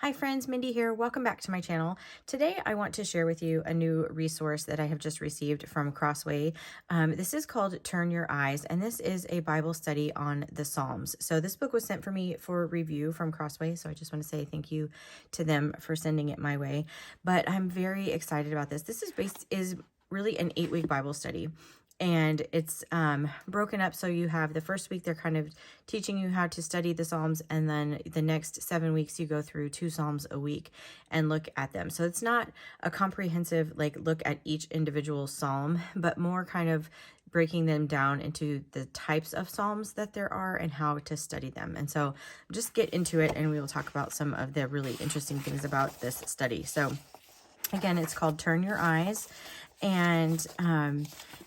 Hi friends, Mindy here. Welcome back to my channel. Today I want to share with you a new resource that I have just received from Crossway. This is called Turn Your Eyes, and this is a Bible study on the Psalms. So this book was sent for me for review from Crossway, so I just want to say thank you to them for sending it my way. But I'm very excited about this. This is really an 8-week Bible study. And it's broken up, so you have the first week they're kind of teaching you how to study the Psalms, and then the next 7 weeks you go through 2 Psalms a week and look at them. So it's not a comprehensive look at each individual Psalm, but more kind of breaking them down into the types of Psalms that there are and how to study them. And so just get into it and we will talk about some of the really interesting things about this study. So again, it's called Turn Your Eyes. And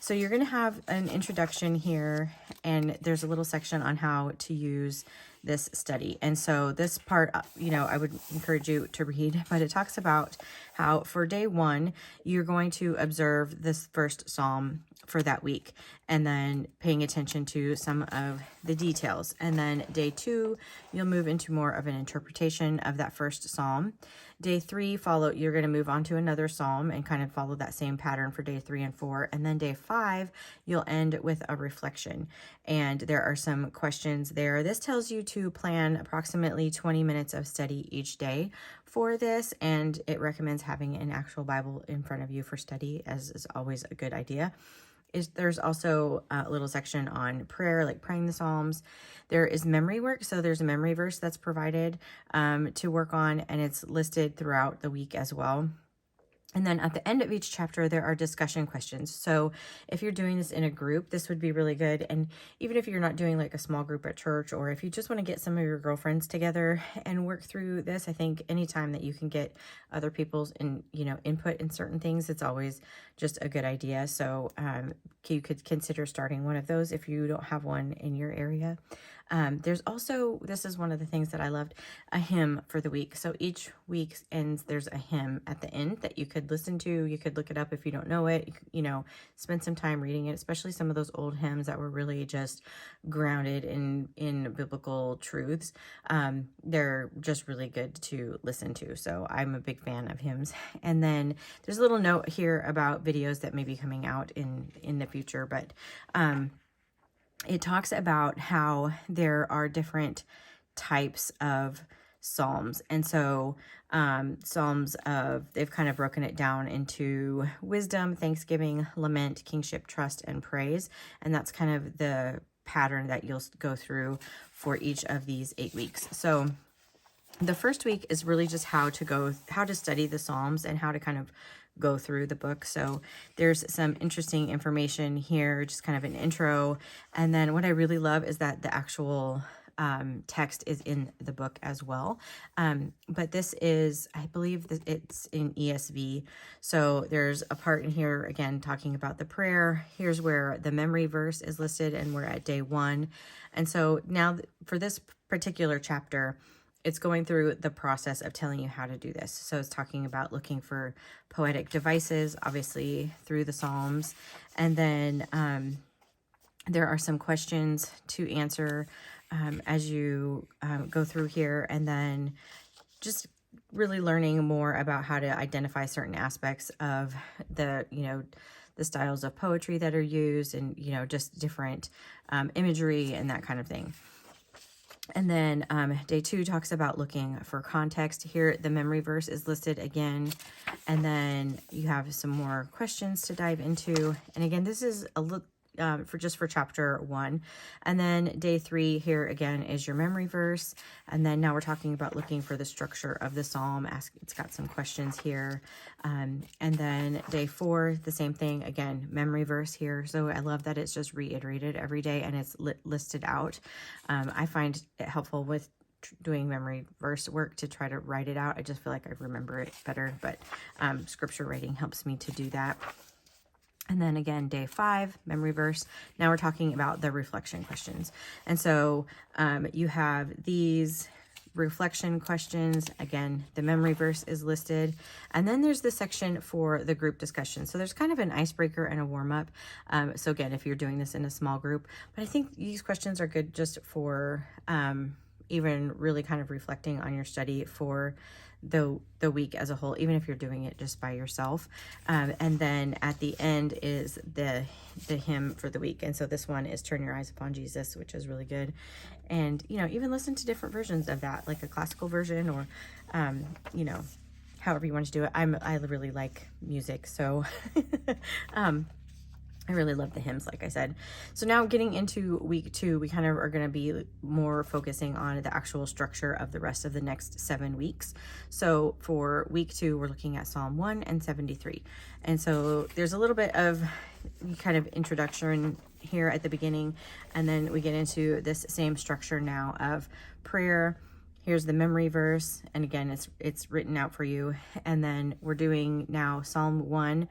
so you're going to have an introduction here, and there's a little section on how to use this study. And so this part, I would encourage you to read, but it talks about how for day 1, you're going to observe this first Psalm for that week, and then paying attention to some of the details. And then day 2, you'll move into more of an interpretation of that first Psalm. Day 3, you're going to move on to another Psalm and kind of follow that same pattern for day 3 and 4. And then day 5, you'll end with a reflection. And there are some questions there. This tells you to plan approximately 20 minutes of study each day for this. And it recommends having an actual Bible in front of you for study, as is always a good idea. There's also a little section on prayer, like praying the Psalms. There is memory work. So there's a memory verse that's provided to work on, and it's listed throughout the week as well. And then at the end of each chapter, there are discussion questions. So if you're doing this in a group, this would be really good. And even if you're not doing like a small group at church, or if you just want to get some of your girlfriends together and work through this, I think anytime that you can get other people's input in certain things, it's always just a good idea. So you could consider starting one of those if you don't have one in your area. There's also, this is one of the things that I loved, a hymn for the week. So each week ends, there's a hymn at the end that you could listen to. You could look it up if you don't know it, spend some time reading it, especially some of those old hymns that were really just grounded in biblical truths. They're just really good to listen to. So I'm a big fan of hymns. And then there's a little note here about videos that may be coming out in the future, but it talks about how there are different types of Psalms. And so they've kind of broken it down into wisdom, thanksgiving, lament, kingship, trust, and praise. And that's kind of the pattern that you'll go through for each of these 8 weeks. So the first week is really just how to study the Psalms and how to kind of go through the book. So there's some interesting information here, just kind of an intro. And then what I really love is that the actual text is in the book as well. But this is, I believe that it's in ESV. So there's a part in here, again, talking about the prayer. Here's where the memory verse is listed, and we're at day 1. And so now for this particular chapter, it's going through the process of telling you how to do this. So it's talking about looking for poetic devices, obviously through the Psalms. And then there are some questions to answer as you go through here. And then just really learning more about how to identify certain aspects of the styles of poetry that are used, and, just different imagery and that kind of thing. And then day 2 talks about looking for context. Here, the memory verse is listed again. And then you have some more questions to dive into. And again, this is a look for chapter 1. And then day 3 here again is your memory verse. And then now we're talking about looking for the structure of the Psalm. It's got some questions here. And then day 4, the same thing, again, memory verse here. So I love that it's just reiterated every day and it's listed out. I find it helpful with doing memory verse work to try to write it out. I just feel like I remember it better, but scripture writing helps me to do that. And then again, day 5, memory verse. Now we're talking about the reflection questions. And so you have these reflection questions. Again, the memory verse is listed. And then there's the section for the group discussion. So there's kind of an icebreaker and a warm-up. So again, if you're doing this in a small group, but I think these questions are good just for even really kind of reflecting on your study for the week as a whole, even if you're doing it just by yourself. And then at the end is the hymn for the week. And so this one is Turn Your Eyes Upon Jesus, which is really good. And, you know, even listen to different versions of that, like a classical version or, you know, however you want to do it. I really like music, so I really love the hymns, like I said. So now getting into week 2, we kind of are going to be more focusing on the actual structure of the rest of the next 7 weeks. So for week 2, we're looking at Psalm 1 and 73. And so there's a little bit of kind of introduction here at the beginning, and then we get into this same structure now of prayer. Here's the memory verse, and again, it's written out for you. And then we're doing now Psalm 1,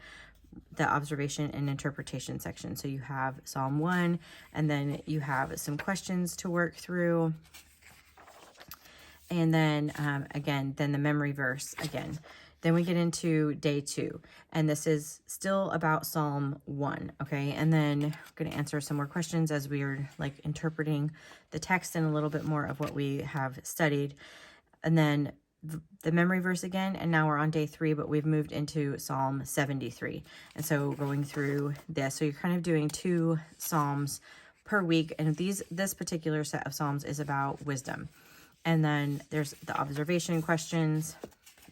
the observation and interpretation section. So you have Psalm 1, and then you have some questions to work through. And then again, then the memory verse again. Then we get into day 2, and this is still about Psalm 1, okay? And then we're going to answer some more questions as we are like interpreting the text and a little bit more of what we have studied. And then the memory verse again, and now we're on day 3, but we've moved into Psalm 73. And so going through this, so you're kind of doing 2 Psalms per week, and this particular set of Psalms is about wisdom. And then there's the observation questions,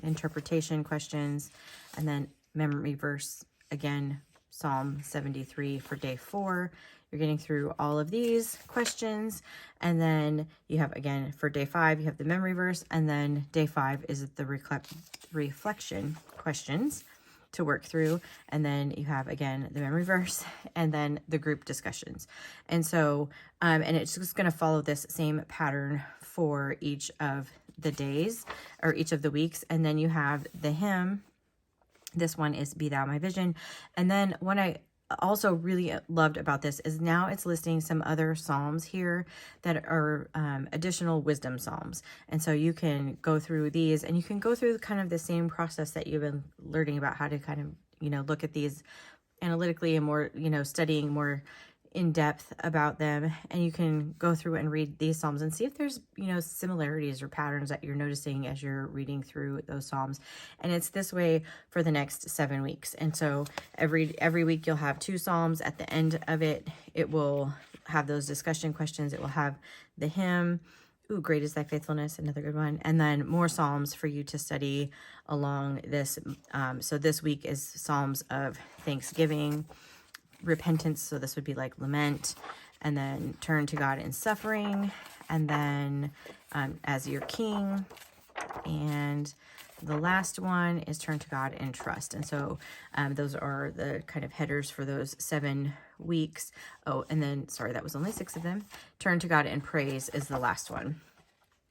interpretation questions, and then memory verse again, Psalm 73 for day 4. You're getting through all of these questions, and then you have, again, for day 5, you have the memory verse, and then day 5 is the reflection questions to work through, and then you have, again, the memory verse, and then the group discussions. And so, and it's just going to follow this same pattern for each of the days, or each of the weeks, and then you have the hymn. This one is Be Thou My Vision. And then what I also really loved about this is now it's listing some other psalms here that are additional wisdom psalms. And so you can go through these, and you can go through kind of the same process that you've been learning about, how to kind of, you know, look at these analytically and more, you know, studying more in depth about them. And you can go through and read these psalms and see if there's, you know, similarities or patterns that you're noticing as you're reading through those psalms. And it's this way for the next 7 weeks. And so every week you'll have 2 psalms. At the end of it, it will have those discussion questions. It will have the hymn. Ooh, great is thy faithfulness, another good one. And then more psalms for you to study along this. So this week is psalms of thanksgiving, repentance, so this would be like lament, and then turn to God in suffering, and then as your king, and the last one is turn to God in trust. And so those are the kind of headers for those 7 weeks. Oh, and then, sorry, that was only 6 of them. Turn to God in praise is the last one.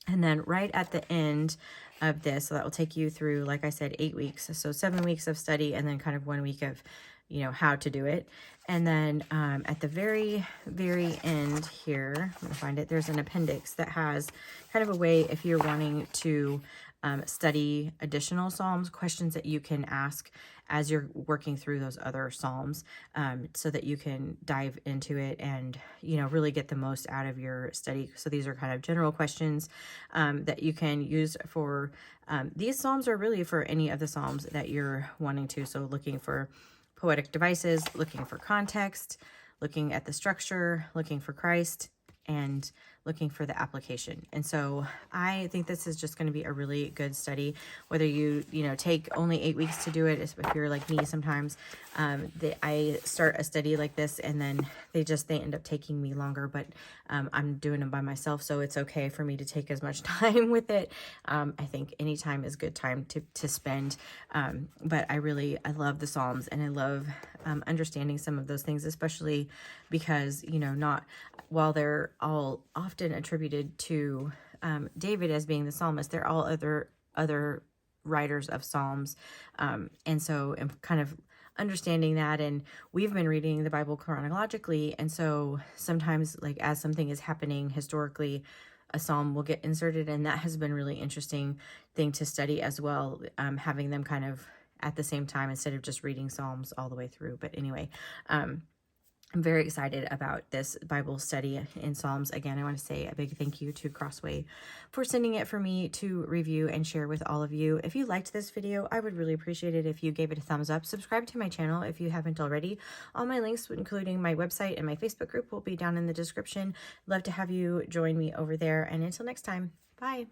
And then right at the end of this, so that will take you through, like I said, 8 weeks. So 7 weeks of study, and then kind of 1 week of, you know, how to do it. And then at the very, very end here, I'm going to find it, there's an appendix that has kind of a way, if you're wanting to study additional psalms, questions that you can ask as you're working through those other psalms, so that you can dive into it and, you know, really get the most out of your study. So these are kind of general questions that you can use for, these psalms are really for any of the psalms that you're wanting to. So looking for poetic devices, looking for context, looking at the structure, looking for Christ, and looking for the application. And so I think this is just going to be a really good study, whether you know, take only 8 weeks to do it. If you're like me, sometimes I start a study like this and then they end up taking me longer, but I'm doing them by myself, so it's okay for me to take as much time with it. I think any time is good time to spend, but I love the Psalms, and I love understanding some of those things, especially because, you know, while they're all often attributed to David as being the psalmist, they're all other writers of Psalms. And so I'm kind of understanding that, and we've been reading the Bible chronologically, and so sometimes, like, as something is happening historically, a psalm will get inserted, and that has been really interesting thing to study as well, having them kind of at the same time instead of just reading Psalms all the way through. But anyway, I'm very excited about this Bible study in Psalms. Again, I want to say a big thank you to Crossway for sending it for me to review and share with all of you. If you liked this video, I would really appreciate it if you gave it a thumbs up. Subscribe to my channel if you haven't already. All my links, including my website and my Facebook group, will be down in the description. Love to have you join me over there. And until next time, bye.